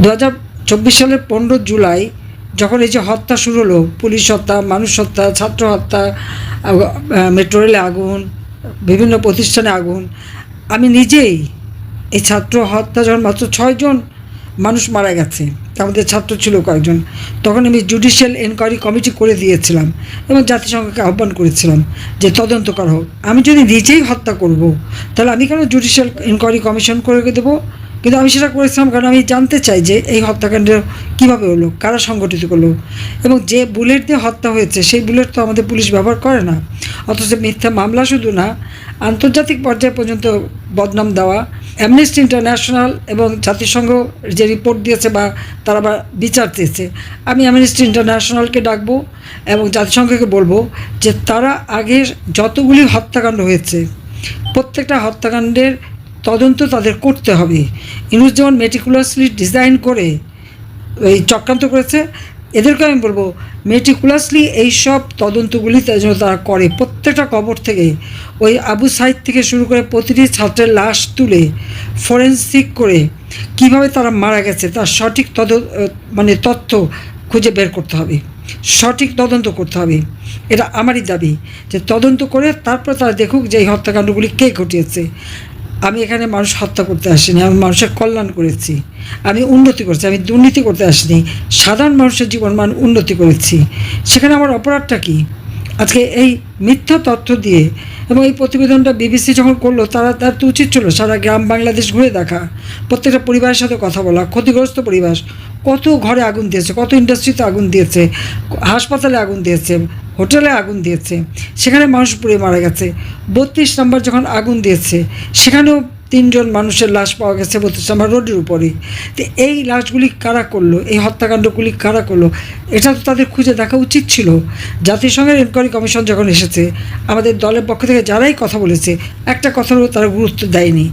2024 সালের 15 জুলাই যখন এই যে হত্যা শুরু হলো, পুলিশ হত্যা, মানুষ হত্যা, ছাত্র হত্যা, মেট্রো রেলে আগুন, বিভিন্ন প্রতিষ্ঠানে আগুন, আমি নিজেই এই ছাত্র হত্যা যখন মাত্র 6 জন মানুষ মারা গেছে, তার মধ্যে ছাত্র ছিল কয়েকজন, তখন আমি জুডিশিয়াল এনকোয়ারি কমিটি করে দিয়েছিলাম এবং জাতিসংঘকে আহ্বান করেছিলাম যে তদন্ত করা হোক। আমি যদি নিজেই হত্যা করব, তাহলে আমি কেন জুডিশিয়াল এনকোয়ারি কমিশন করে দেবো? কিন্তু আমি সেটা করেছিলাম কারণ আমি জানতে চাই যে এই হত্যাকাণ্ড কীভাবে হলো, কারা সংগঠিত করলো, এবং যে বুলেট দিয়ে হত্যা হয়েছে সেই বুলেট তো আমাদের পুলিশ ব্যবহার করে না। অথচ মিথ্যা মামলা শুধু না, আন্তর্জাতিক পর্যায়ে পর্যন্ত বদনাম দেওয়া, অ্যামনেস্টি ইন্টারন্যাশনাল এবং জাতিসংঘ যে রিপোর্ট দিয়েছে বা তারা আবার বিচার চেয়েছে, আমি অ্যামনেস্টি ইন্টারন্যাশনালকে ডাকবো এবং জাতিসংঘকে বলবো যে তারা আগের যতগুলি হত্যাকাণ্ড হয়েছে প্রত্যেকটা হত্যাকাণ্ডের তদন্ত তাদের করতে হবে। ইউনুস যেমন মেটিকুলাসলি ডিজাইন করে এই চক্রান্ত করেছে, এদেরকে আমি বলবো মেটিকুলাসলি এইসব তদন্তগুলি যেন তারা করে। প্রত্যেকটা কবর থেকে ওই আবু সাইদ থেকে শুরু করে প্রতিটি ছাত্রের লাশ তুলে ফরেন্সিক করে কিভাবে তারা মারা গেছে তার সঠিক তথ্য খুঁজে বের করতে হবে, সঠিক তদন্ত করতে হবে। এটা আমারই দাবি যে তদন্ত করে তারপর তারা দেখুক যে এই হত্যাকাণ্ডগুলি কে ঘটিয়েছে। আমি এখানে মানুষ হত্যা করতে আসিনি, আমি মানুষের কল্যাণ করেছি, আমি উন্নতি করেছি, আমি দুর্নীতি করতে আসিনি, সাধারণ মানুষের জীবনমান উন্নতি করেছি। সেখানে আমার অপরাধটা কী? আজকে এই মিথ্যা তথ্য দিয়ে, এবং এই প্রতিবেদনটা বিবিসি যখন করলো, তার তো উচিত ছিল সারা গ্রাম বাংলাদেশ ঘুরে দেখা, প্রত্যেকটা পরিবারের সাথে কথা বলা, ক্ষতিগ্রস্ত পরিবার, কত ঘরে আগুন দিয়েছে, কত ইন্ডাস্ট্রিতে আগুন দিয়েছে, হাসপাতালে আগুন দিয়েছে, হোটেলে আগুন দিয়েছে, সেখানে মানুষ পুড়ে মারা গেছে। 32 নম্বর যখন আগুন দিয়েছে সেখানেও 3 জন মানুষের লাশ পাওয়া গেছে 32 নম্বর রোডের উপরেই। তো এই লাশগুলি কারা করলো, এই হত্যাকাণ্ডগুলি কারা করলো, এটা তো তাদের খুঁজে দেখা উচিত ছিল। জাতিসংঘের এনকোয়ারি কমিশন যখন এসেছে, আমাদের দলের পক্ষ থেকে যারাই কথা বলেছে একটা কথারও তারা গুরুত্ব দেয়নি।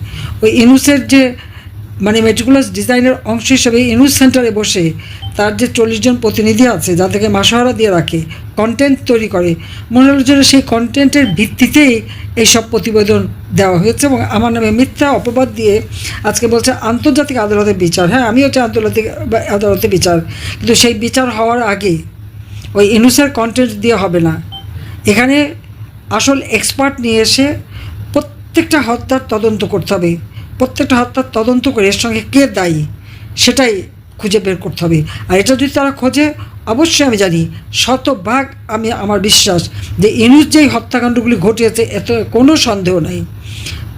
ওই ইউনুসের যে মেটিকুলাস ডিজাইনের অংশ হিসেবে ইউনুস সেন্টারে বসে তার যে 40 জন প্রতিনিধি আছে যাদেরকে মাসোহারা দিয়ে রাখে, কন্টেন্ট তৈরি করে, মনে হলো যেন সেই কন্টেন্টের ভিত্তিতেই এইসব প্রতিবেদন দেওয়া হয়েছে এবং আমার নামে মিথ্যা অপবাদ দিয়ে আজকে বলছে আন্তর্জাতিক আদালতে বিচার। হ্যাঁ, আমিও চাই আন্তর্জাতিক আদালতে বিচার, কিন্তু সেই বিচার হওয়ার আগে ওই ইউনুসের কন্টেন্ট দিয়ে হবে না। এখানে আসল এক্সপার্ট নিয়ে এসে প্রত্যেকটা হত্যার তদন্ত করতে হবে, প্রত্যেকটা হত্যার তদন্ত করে এর সঙ্গে কে দায়ী সেটাই খুঁজে বের করতে হবে। আর এটা যদি তারা খোঁজে, অবশ্যই আমি জানি, শতভাগ আমার বিশ্বাস যে ইউনুস যেই হত্যাকাণ্ডগুলি ঘটিয়েছে এতে কোনো সন্দেহ নাই।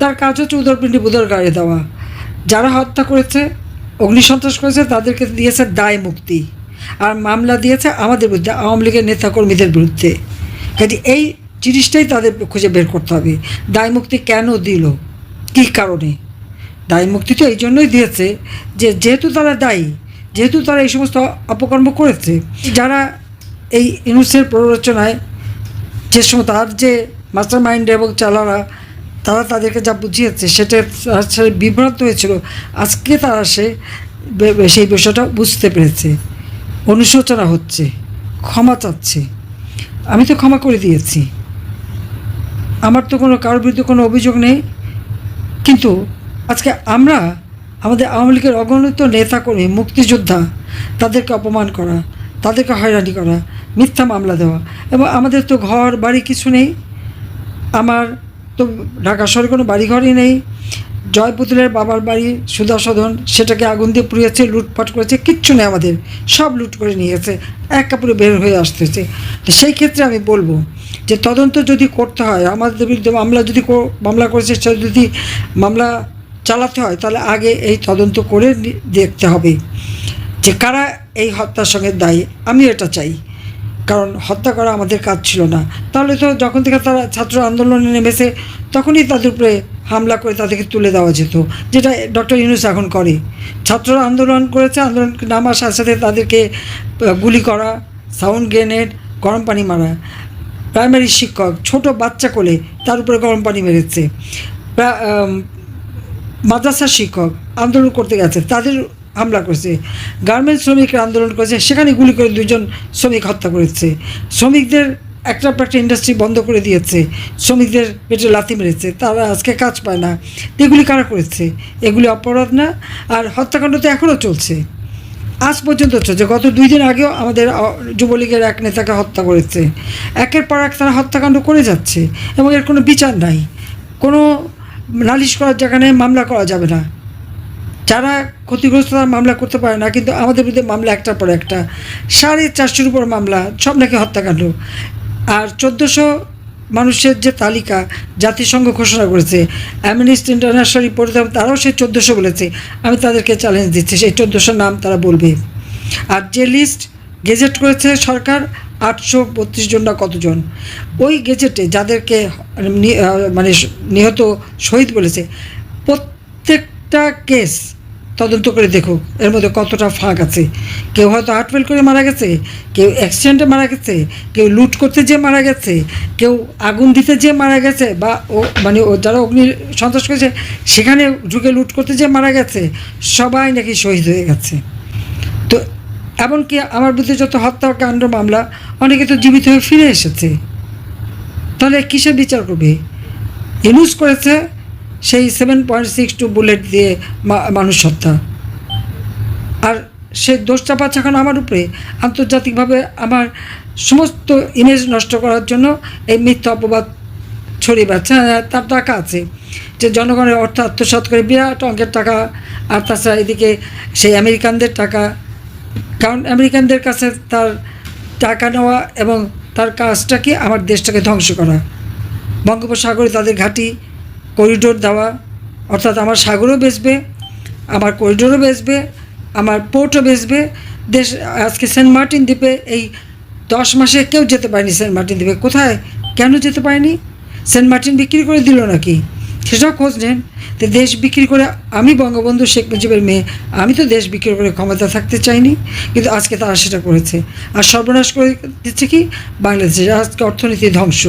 তার কাজ হচ্ছে উদরপিণ্ডি বুদর গাড়ি দেওয়া। যারা হত্যা করেছে, অগ্নিসন্ত্রাস করেছে, তাদেরকে দিয়েছে দায় মুক্তি, আর মামলা দিয়েছে আমাদের বিরুদ্ধে, আওয়ামী লীগের নেতাকর্মীদের বিরুদ্ধে। কাজে এই জিনিসটাই তাদের খুঁজে বের করতে হবে। দায় মুক্তি কেন দিল, কী কারণে? দায় মুক্তি তো এই জন্যই দিয়েছে যে যেহেতু তারা দায়ী, যেহেতু তারা এই সমস্ত অপকর্ম করেছে, যারা এই ইউনুসের প্ররোচনায় যে সময় তার যে মাস্টার মাইন্ড এবং চালারা, তারা তাদেরকে যা বুঝিয়েছে সেটা বিভ্রান্ত হয়েছিল। আজকে তারা সেই বিষয়টা বুঝতে পেরেছে, অনুশোচনা হচ্ছে, ক্ষমা চাচ্ছে। আমি তো ক্ষমা করে দিয়েছি, আমার তো কারোর বিরুদ্ধে কোনো অভিযোগ নেই। কিন্তু আজকে আমরা আমাদের আওয়ামী লীগের অগণিত নেতাকর্মী, মুক্তিযোদ্ধা, তাদেরকে অপমান করা, তাদেরকে হয়রানি করা, মিথ্যা মামলা দেওয়া, এবং আমাদের তো ঘর বাড়ি কিছু নেই। আমার তো ঢাকা শহরে কোনো বাড়িঘরই নেই। জয়পুতুলের বাবার বাড়ি সুধাসদন, সেটাকে আগুন দিয়ে পুড়িয়েছে, লুটপাট করেছে, কিচ্ছু নেই আমাদের, সব লুট করে নিয়ে গেছে, এক কাপড়ে বের হয়ে আসতেছে। তো সেই ক্ষেত্রে আমি বলবো যে তদন্ত যদি করতে হয়, আমাদের বিরুদ্ধে মামলা করেছে সে যদি মামলা চালাতে হয়, তাহলে আগে এই তদন্ত করে দেখতে হবে যে কারা এই হত্যার সঙ্গে দায়ী। আমি এটা চাই, কারণ হত্যা করা আমাদের কাজ ছিল না। তাহলে তো যখন থেকে তারা ছাত্র আন্দোলনে নেমেছে তখনই তাদের উপরে হামলা করে তাদেরকে তুলে দেওয়া যেত, যেটা ডক্টর ইউনুস এখন করে। ছাত্ররা আন্দোলন করেছে, আন্দোলন নামার সাথে সাথে তাদেরকে গুলি করা, সাউন্ড গ্রেনেড, গরম পানি মারা। প্রাইমারি শিক্ষক, ছোট বাচ্চা কোলে, তার উপরে গরম পানি মেরেছে। মাদ্রাসার শিক্ষক আন্দোলন করতে গেছে, তাদের হামলা করেছে। গার্মেন্টস শ্রমিকরা আন্দোলন করেছে, সেখানে গুলি করে 2 জন শ্রমিক হত্যা করেছে। শ্রমিকদের একটা ইন্ডাস্ট্রি বন্ধ করে দিয়েছে, শ্রমিকদের পেটে লাথি মেরেছে, তারা আজকে কাজ পায় না। এগুলি কারা করেছে? এগুলি অপরাধ না? আর হত্যাকাণ্ড তো এখনও চলছে। আজ পর্যন্ত চলছে। গত 2 দিন আগেও আমাদের যুবলীগের এক নেতাকে হত্যা করেছে। একের পর এক তারা হত্যাকাণ্ড করে যাচ্ছে এবং এর কোনো বিচার নাই, কোনো নালিশ করার জায়গা নেই, মামলা করা যাবে না। যারা ক্ষতিগ্রস্ত তারা মামলা করতে পারে না, কিন্তু আমাদের বিরুদ্ধে মামলা একটার পর একটা, 450-এর উপর মামলা, সব নাকি হত্যাকাণ্ড। আর 1400 মানুষের যে তালিকা জাতিসংঘ ঘোষণা করেছে, অ্যামনেস্টি ইন্টারন্যাশনাল রিপোর্ট, তারাও সেই 1400 বলেছে। আমি তাদেরকে চ্যালেঞ্জ দিচ্ছি, সেই 1400 নাম তারা বলবে। আর যে লিস্ট গেজেট করেছে সরকার, 832 জন না কতজন, ওই গেজেটে যাদেরকে মানে নিহত শহীদ বলেছে, প্রত্যেকটা কেস তদন্ত করে দেখুক এর মধ্যে কতটা ফাঁক আছে। কেউ হয়তো হার্ট ফেল করে মারা গেছে, কেউ অ্যাক্সিডেন্টে মারা গেছে, কেউ লুট করতে যেয়ে মারা গেছে, কেউ আগুন দিতে যেয়ে মারা গেছে, বা ও যারা অগ্নি সন্ত্রাস করেছে সেখানে ঢুকে লুট করতে যেয়ে মারা গেছে, সবাই নাকি শহীদ হয়ে গেছে। তো এমনকি আমার বিরুদ্ধে যত হত্যাকাণ্ড মামলা, অনেকে তো জীবিত হয়ে ফিরে এসেছে। তাহলে কিসের বিচার করবে? ইউজ করেছে সেই 7.62 বুলেট দিয়ে মানুষ হত্যা, আর সে দোষ চাপাচ্ছে এখন আমার উপরে। আন্তর্জাতিকভাবে আমার সমস্ত ইমেজ নষ্ট করার জন্য এই মিথ্যা অপবাদ ছড়িয়ে বেড়াচ্ছে। তার টাকা আছে, যে জনগণের অর্থ আত্মসাৎ করে বিরাট অঙ্কের টাকা, আর তাছাড়া এদিকে সেই আমেরিকানদের টাকা, কারণ আমেরিকানদের কাছে তার টাকা নেওয়া এবং তার কাজটা কি আমার দেশটাকে ধ্বংস করা। বঙ্গোপসাগরে তাদের ঘাঁটি, করিডোর দেওয়া, অর্থাৎ আমার সাগরও বেচবে, আমার করিডোরও বেচবে, আমার পোর্টও বেচবে। দেশ আজকে সেন্ট মার্টিন দ্বীপে এই 10 মাসে কেউ যেতে পারেনি। সেন্ট মার্টিন দ্বীপে কোথায়, কেন যেতে পারেনি? সেন্ট মার্টিন বিক্রি করে দিল নাকি? সেটাও খোঁজ নেন। তো দেশ বিক্রি করে, আমি বঙ্গবন্ধু শেখ মুজিবের মেয়ে, আমি তো দেশ বিক্রি করে ক্ষমতা থাকতে চাইনি, কিন্তু আজকে তারা সেটা করেছে। আর সর্বনাশ করে দিচ্ছে কি বাংলাদেশে, আজকে অর্থনীতি ধ্বংস।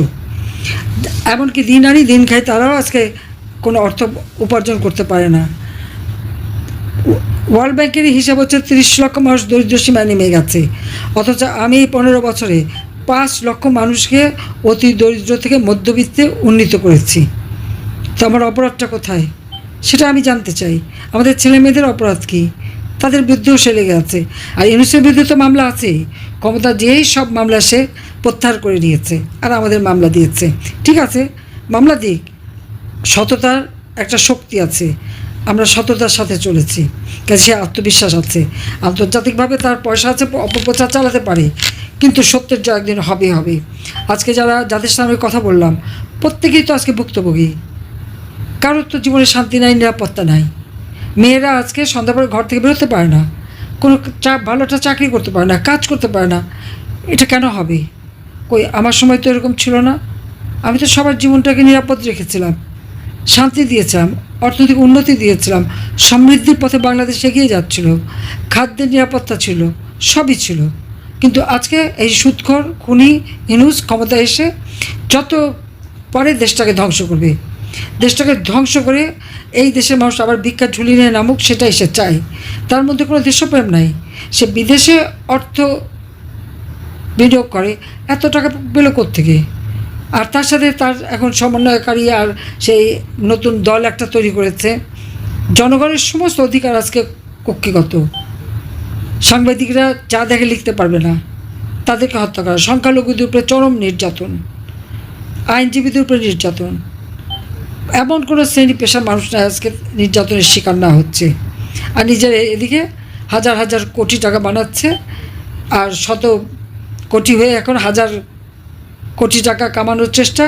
এমনকি দিন আনি দিন খাই, তারাও আজকে কোনো অর্থ উপার্জন করতে পারে না। ওয়ার্ল্ড ব্যাংকের হিসাব হচ্ছে 30 লক্ষ মানুষ দরিদ্র সীমায় নেমে গেছে, অথচ আমি এই 15 বছরে 5 লক্ষ মানুষকে অতি দরিদ্র থেকে মধ্যবিত্তে উন্নীত করেছি। তো আমার অপরাধটা কোথায় সেটা আমি জানতে চাই। আমাদের ছেলে মেয়েদের অপরাধ কী, তাদের বিরুদ্ধেও সে লেগে আছে। আর ইউনুসের বিরুদ্ধে তো মামলা আছেই, ক্ষমতা যেই সব মামলা সে প্রত্যাহার করে নিয়েছে, আর আমাদের মামলা দিয়েছে। ঠিক আছে, মামলা দিক, সততার একটা শক্তি আছে, আমরা সততার সাথে চলেছি, কাজে সে আত্মবিশ্বাস আছে। আন্তর্জাতিকভাবে তার পয়সা আছে, অপপ্রচার চালাতে পারে, কিন্তু সত্যের জয় একদিন হবে। আজকে যাদের সামনে কথা বললাম, প্রত্যেকেই তো আজকে ভুক্তভোগী। কারোর তো জীবনে শান্তি নাই, নিরাপত্তা নাই। মেয়েরা আজকে সন্ধ্যা পরে ঘর থেকে বেরোতে পারে না, কোনো ভালো একটা চাকরি করতে পারে না, কাজ করতে পারে না। এটা কেন হবে? কই আমার সময় তো এরকম ছিল না। আমি তো সবার জীবনটাকে নিরাপদ রেখেছিলাম, শান্তি দিয়েছিলাম, অর্থনৈতিক উন্নতি দিয়েছিলাম, সমৃদ্ধির পথে বাংলাদেশ এগিয়ে যাচ্ছিল, খাদ্যের নিরাপত্তা ছিল, সবই ছিল। কিন্তু আজকে এই সুদখোর খুনি ইউনূস ক্ষমতা এসে যত পরে দেশটাকে ধ্বংস করবে, দেশটাকে ধ্বংস করে এই দেশের মানুষ আবার ভিক্ষা ঝুলি নিয়ে নামুক, সেটাই সে চায়। তার মধ্যে কোনো দেশপ্রেম নাই। সে বিদেশে অর্থ বিনিয়োগ করে, এত টাকা পেল কোত্থেকে? আর তার সাথে তার এখন সমন্বয়কারী আর সেই নতুন দল একটা তৈরি করেছে। জনগণের সমস্ত অধিকার আজকে কক্ষিগত। সাংবাদিকরা যা দেখে লিখতে পারবে না, তাদেরকে হত্যা করা, সংখ্যালঘুদের উপরে চরম নির্যাতন, আইনজীবীদের উপরে নির্যাতন। এমন কোনো শ্রেণী পেশার মানুষ না আজকে নির্যাতনের শিকার না হচ্ছে। আর নিজের এদিকে হাজার হাজার কোটি টাকা বানাচ্ছে, আর শত কোটি হয়ে এখন হাজার কোটি টাকা কামানোর চেষ্টা।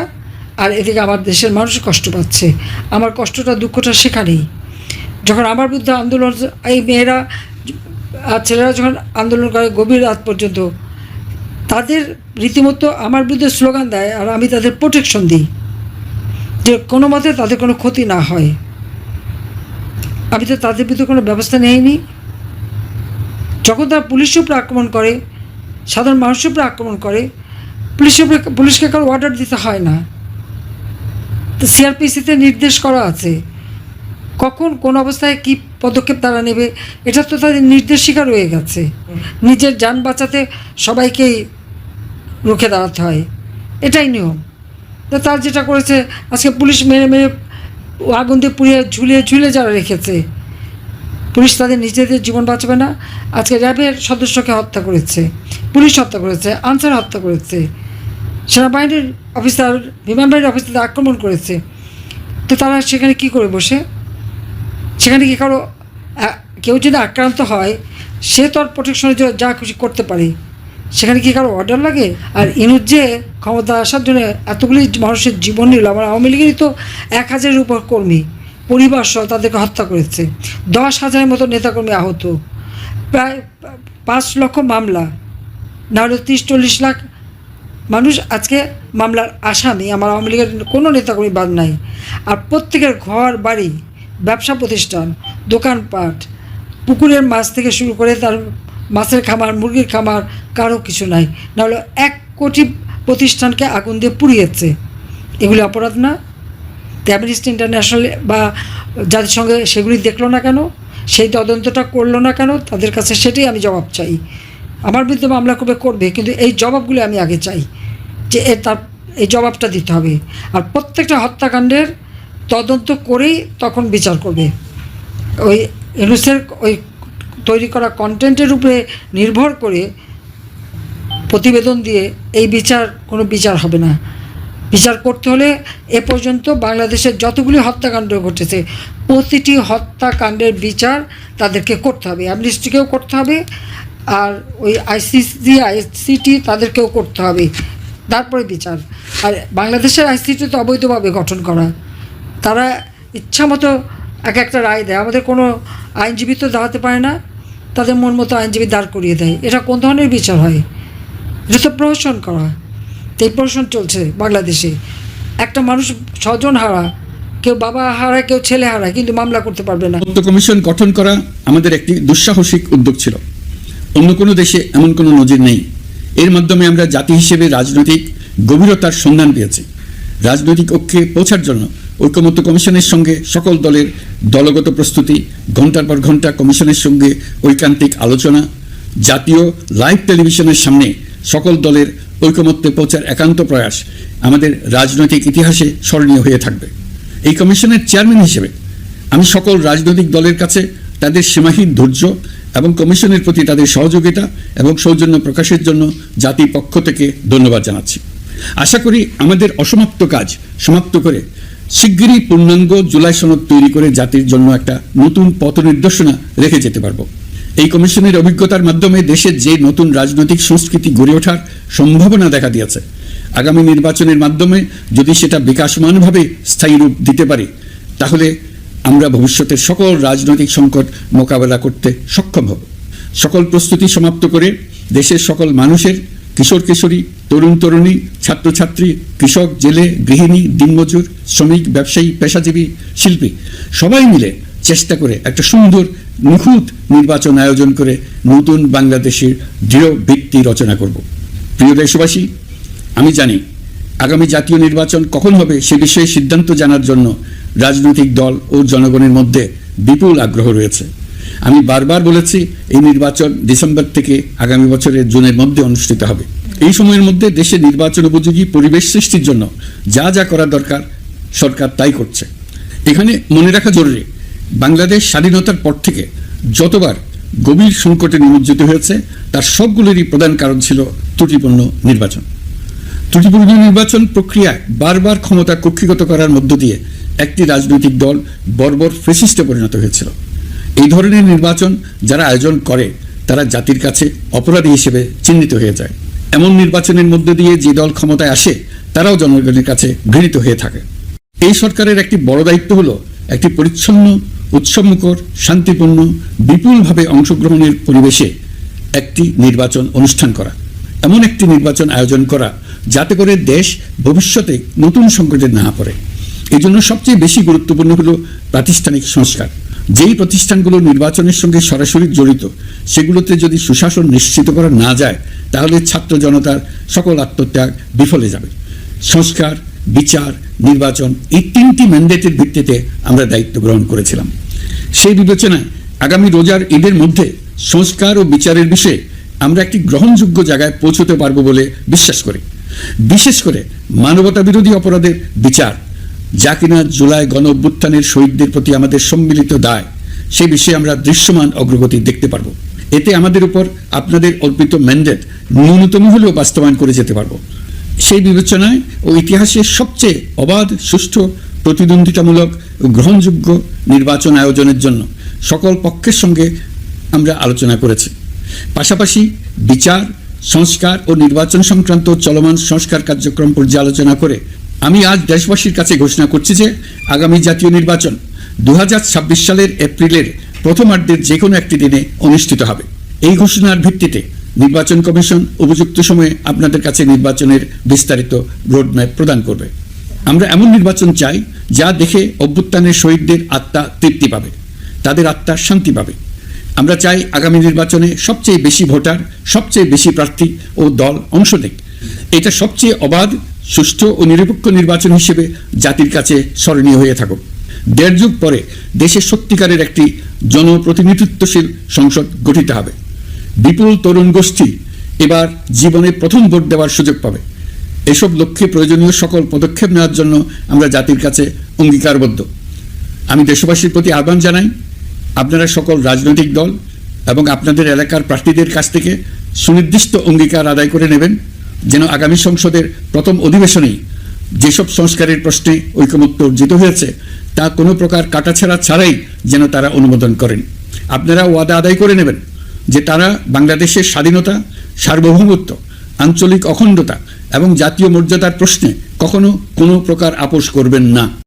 আর এদিকে আমার দেশের মানুষ কষ্ট পাচ্ছে। আমার কষ্টটা, দুঃখটা সেখানেই। যখন আমার বিরুদ্ধে আন্দোলন, এই মেয়েরা আর ছেলেরা যখন আন্দোলন করে গভীর রাত পর্যন্ত, তাদের রীতিমতো আমার বিরুদ্ধে স্লোগান দেয়, আর আমি তাদের প্রোটেকশন দিই যে কোনো মতে তাদের কোনো ক্ষতি না হয়। আমি তো তাদের বিরুদ্ধে কোনো ব্যবস্থা নেইনি। যখন তারা পুলিশের উপরে আক্রমণ করে, সাধারণ মানুষের উপরে আক্রমণ করে, পুলিশকে কারো অর্ডার দিতে হয় না। তো সিআরপিসিতে নির্দেশ করা আছে কখন কোন অবস্থায় কী পদক্ষেপ তারা নেবে, এটা তো তাদের নির্দেশিকা রয়ে গেছে। নিজের যান বাঁচাতে সবাইকেই রুখে দাঁড়াতে হয়, এটাই নিয়ম। তো তার যেটা করেছে, আজকে পুলিশ মেরে আগুন দিয়ে পুড়িয়ে ঝুলিয়ে যারা রেখেছে, পুলিশ তাদের নিজেদের জীবন বাঁচাবে না। আজকে র্যাবের সদস্যকে হত্যা করেছে, পুলিশ হত্যা করেছে, আনসার হত্যা করেছে, সেনাবাহিনীর অফিসার, বিমান বাহিনীর অফিসারদের আক্রমণ করেছে। তো তারা সেখানে কী করে বসে? সেখানে কি কেউ যদি আক্রান্ত হয়, সে তো আর প্রোটেকশনের জন্য যা খুশি করতে পারে, সেখানে কি কারো অর্ডার লাগে? আর ইনুজ যে ক্ষমতা আসার জন্য এতগুলি মানুষের জীবন নিল, আমার আওয়ামী লীগেরই তো ১,০০০-এর উপর কর্মী পরিবার সহ তাদেরকে হত্যা করেছে, ১০,০০০-এর মতো নেতাকর্মী আহত, প্রায় ৫ লক্ষ মামলা, না হলে ৩০-৪০ লাখ মানুষ আজকে মামলার আসামি। আমার আওয়ামী লীগের কোনো নেতাকর্মী বাদ নাই। আর প্রত্যেকের ঘর বাড়ি, ব্যবসা প্রতিষ্ঠান, দোকানপাট, পুকুরের মাছ থেকে শুরু করে তার মাছের খামার, মুরগির খামার, কারো কিছু নাই। নাহলে ১ কোটি প্রতিষ্ঠানকে আগুন দিয়ে পুড়িয়েছে। এগুলি অপরাধ না? অ্যামনেস্টি ইন্টারন্যাশনাল বা জাতিসংঘে সেগুলি দেখলো না কেন? সেই তদন্তটা করলো না কেন? তাদের কাছে সেটাই আমি জবাব চাই। আমার বিরুদ্ধে মামলা করবে, কিন্তু এই জবাবগুলি আমি আগে চাই, যে তার এই জবাবটা দিতে হবে। আর প্রত্যেকটা হত্যাকাণ্ডের তদন্ত করেই তখন বিচার করবে। ওই ইউনুসের ওই তৈরি করা কন্টেন্টের উপরে নির্ভর করে প্রতিবেদন দিয়ে এই কোনো বিচার হবে না। বিচার করতে হলে এ পর্যন্ত বাংলাদেশের যতগুলি হত্যাকাণ্ড ঘটেছে, প্রতিটি হত্যাকাণ্ডের বিচার তাদেরকে করতে হবে। অ্যামনেস্টিকেও করতে হবে, আর ওই আইসিসি, আইসিটি তাদেরকেও করতে হবে, তারপরে বিচার। আর বাংলাদেশের আইসিটি তো অবৈধভাবে গঠন করা, তারা ইচ্ছামতো একটা রায় দেয়। আমাদের কোনো আইনজীবী তো দাঁড়াতে পারে না, তাদের মন মতো আইনজীবী দাঁড় করিয়ে দেয়। এটা কোন ধরনের বিচার হয়? এটা তো প্রহসন করা। তো এই প্রহসন চলছে বাংলাদেশে। একটা মানুষ স্বজন হারা, কেউ বাবা হারায়, কেউ ছেলে হারায়, কিন্তু মামলা করতে পারবে না। কমিশন গঠন করা আমাদের একটি দুঃসাহসিক উদ্যোগ ছিল। অন্য কোনো দেশে এমন কোনো নজির নেই। এর মাধ্যমে আমরা জাতি হিসেবে রাজনৈতিক গভীরতার সন্ধান পেয়েছি। রাজনৈতিক ঐক্যে পৌঁছার জন্য ঐকমত্য কমিশনের সঙ্গে সকল দলের দলগত প্রস্তুতি, ঘন্টার পর ঘন্টা কমিশনের সঙ্গে ঐকান্তিক আলোচনা, জাতীয় লাইভ টেলিভিশনের সামনে সকল দলের ঐকমত্যে পৌঁছার একান্ত প্রয়াস আমাদের রাজনৈতিক ইতিহাসে স্মরণীয় হয়ে থাকবে। এই কমিশনের চেয়ারম্যান হিসেবে আমি সকল রাজনৈতিক দলের কাছে তাদের সীমাহীন ধৈর্য এবং কমিশনের প্রতি তাদের সহযোগিতা এবং সৌজন্য প্রকাশের জন্য জাতির পক্ষ থেকে ধন্যবাদ জানাচ্ছি। আশা করি আমাদের অসমাপ্ত কাজ সমাপ্ত করে শিগগিরই পূর্ণাঙ্গ জুলাই সনদ তৈরি করে জাতির জন্য একটা নতুন পথ নির্দেশনা রেখে যেতে পারব। এই কমিশনের অভিজ্ঞতার মাধ্যমে দেশের যে নতুন রাজনৈতিক সংস্কৃতি গড়ে ওঠার সম্ভাবনা দেখা দিয়েছে, আগামী নির্বাচনের মাধ্যমে যদি সেটা বিকাশমানভাবে স্থায়ী রূপ দিতে পারি, তাহলে আমরা ভবিষ্যতের সকল রাজনৈতিক সংকট মোকাবেলা করতে সক্ষম হব। সকল প্রস্তুতি সমাপ্ত করে দেশের সকল মানুষের, কিশোর কিশোরী, তরুণ তরুণী, ছাত্রছাত্রী, কৃষক, জেলে, গৃহিণী, দিনমজুর, শ্রমিক, ব্যবসায়ী, পেশাজীবী, শিল্পী সবাই মিলে চেষ্টা করে একটা সুন্দর নিখুঁত নির্বাচন আয়োজন করে নতুন বাংলাদেশের দৃঢ় ভিত্তি রচনা করব। প্রিয় দেশবাসী, আমি জানি আগামী জাতীয় নির্বাচন কখন হবে সে বিষয়ে সিদ্ধান্ত জানার জন্য রাজনৈতিক দল ও জনগণের মধ্যে বিপুল আগ্রহ রয়েছে। আমি বারবার বলেছি, এই নির্বাচন ডিসেম্বর থেকে আগামী বছরের জুনের মধ্যে অনুষ্ঠিত হবে। এই সময়ের মধ্যে দেশে নির্বাচন উপযোগী পরিবেশ সৃষ্টির জন্য যা যা করা দরকার সরকার তাই করছে। এখানে মনে রাখা জরুরি, বাংলাদেশ স্বাধীনতার পর থেকে যতবার গভীর সংকটে নিমজ্জিত হয়েছে তার সবগুলোরই প্রধান কারণ ছিল ত্রুটিপূর্ণ নির্বাচন। ত্রুটিপূর্ণ নির্বাচন প্রক্রিয়ায় বারবার ক্ষমতা কক্ষিগত করার মধ্য দিয়ে একটি রাজনৈতিক দল বর্বর ফ্যাসিস্টে পরিণত হয়েছিল। এই ধরনের নির্বাচন যারা আয়োজন করে তারা জাতির কাছে অপরাধী হিসেবে চিহ্নিত হয়ে যায়। এমন নির্বাচনের মধ্য দিয়ে যে দল ক্ষমতায় আসে তারাও জনগণের কাছে ঘৃণিত হয়ে থাকে। এই সরকারের একটি বড় দায়িত্ব হলো একটি পরিচ্ছন্ন, উৎসবমুখর, শান্তিপূর্ণ, বিপুলভাবে অংশগ্রহণের পরিবেশে একটি নির্বাচন অনুষ্ঠান করা, এমন একটি নির্বাচন আয়োজন করা যাতে করে দেশ ভবিষ্যতে নতুন সংকটে না পড়ে। এই জন্য সবচেয়ে বেশি গুরুত্বপূর্ণ হলো প্রাতিষ্ঠানিক সংস্কার। যেই প্রতিষ্ঠানগুলো নির্বাচনের সঙ্গে সরাসরি জড়িত সেগুলোতে যদি সুশাসন নিশ্চিত করা না যায় তাহলে ছাত্র জনতার সকল আত্মত্যাগ বিফলে যাবে। সংস্কার, বিচার, নির্বাচন এই তিনটি ম্যান্ডেটের ভিত্তিতে আমরা দায়িত্ব গ্রহণ করেছিলাম। সেই বিবেচনায় আগামী রোজার ঈদের মধ্যে সংস্কার ও বিচারের বিষয়ে আমরা একটি গ্রহণযোগ্য জায়গায় পৌঁছতে পারব বলে বিশ্বাস করি। বিশেষ করে মানবতা বিরোধী অপরাধের বিচার, যা কিনা জুলাই গণ অভ্যুত্থানের শহীদদের প্রতি আমাদের সম্মিলিত দায়, সে বিষয়ে আমরা দৃশ্যমান অগ্রগতি দেখতে পারব। এতে আমাদের উপর আপনাদের অর্পিত ম্যান্ডেট ন্যূনতম হলেও বাস্তবায়ন করে যেতে পারব। সেই বিবেচনায় ও ইতিহাসের সবচেয়ে অবাধ, সুষ্ঠু, প্রতিদ্বন্দ্বিতামূলক ও গ্রহণযোগ্য নির্বাচন আয়োজনের জন্য সকল পক্ষের সঙ্গে আমরা আলোচনা করেছি। পাশাপাশি বিচার, সংস্কার ও নির্বাচন সংক্রান্ত চলমান সংস্কার কার্যক্রম পর্যালোচনা করে আমি আজ দেশবাসীর কাছে ঘোষণা করছি যে আগামী জাতীয় নির্বাচন 2026 সালের এপ্রিলের প্রথমার্ধের যে কোনো একটি দিনে অনুষ্ঠিত হবে। এই ঘোষণার ভিত্তিতে নির্বাচন কমিশন উপযুক্ত সময়ে আপনাদের কাছে নির্বাচনের বিস্তারিত রোডম্যাপ প্রদান করবে। আমরা এমন নির্বাচন চাই যা দেখে অভ্যুত্থানের শহীদদের আত্মা তৃপ্তি পাবে, তাদের আত্মা শান্তি পাবে। আমরা চাই আগামী নির্বাচনে সবচেয়ে বেশি ভোটার, সবচেয়ে বেশি প্রার্থী ও দল অংশ নেক। এটা সবচেয়ে অবাধ, সুষ্ঠু ও নিরপেক্ষ নির্বাচন হিসেবে জাতির কাছে স্মরণীয় হয়ে থাকুক। 1.5 যুগ পরে দেশের সত্যিকারের একটি জনপ্রতিনিধিত্বশীল সংসদ গঠিত হবে। বিপুল তরুণ গোষ্ঠী এবার জীবনে প্রথম ভোট দেওয়ার সুযোগ পাবে। এসব লক্ষ্যে প্রয়োজনীয় সকল পদক্ষেপ নেওয়ার জন্য আমরা জাতির কাছে অঙ্গীকারবদ্ধ। আমি দেশবাসীর প্রতি আহ্বান জানাই, আপনারা সকল রাজনৈতিক দল এবং আপনাদের এলাকার প্রার্থীদের কাছ থেকে সুনির্দিষ্ট অঙ্গীকার আদায় করে নেবেন, যেন আগামী সংসদের প্রথম অধিবেশনেই যেসব সংস্কারের প্রশ্নে ঐকমত্য অর্জিত হয়েছে তা কোনো প্রকার কাটাছেঁড়া ছাড়াই যেন তারা অনুমোদন করেন। আপনারা ওয়াদা আদায় করে নেবেন যে তারা বাংলাদেশের স্বাধীনতা, সার্বভৌমত্ব, আঞ্চলিক অখণ্ডতা এবং জাতীয় মর্যাদার প্রশ্নে কখনো কোনো প্রকার আপোষ করবেন না।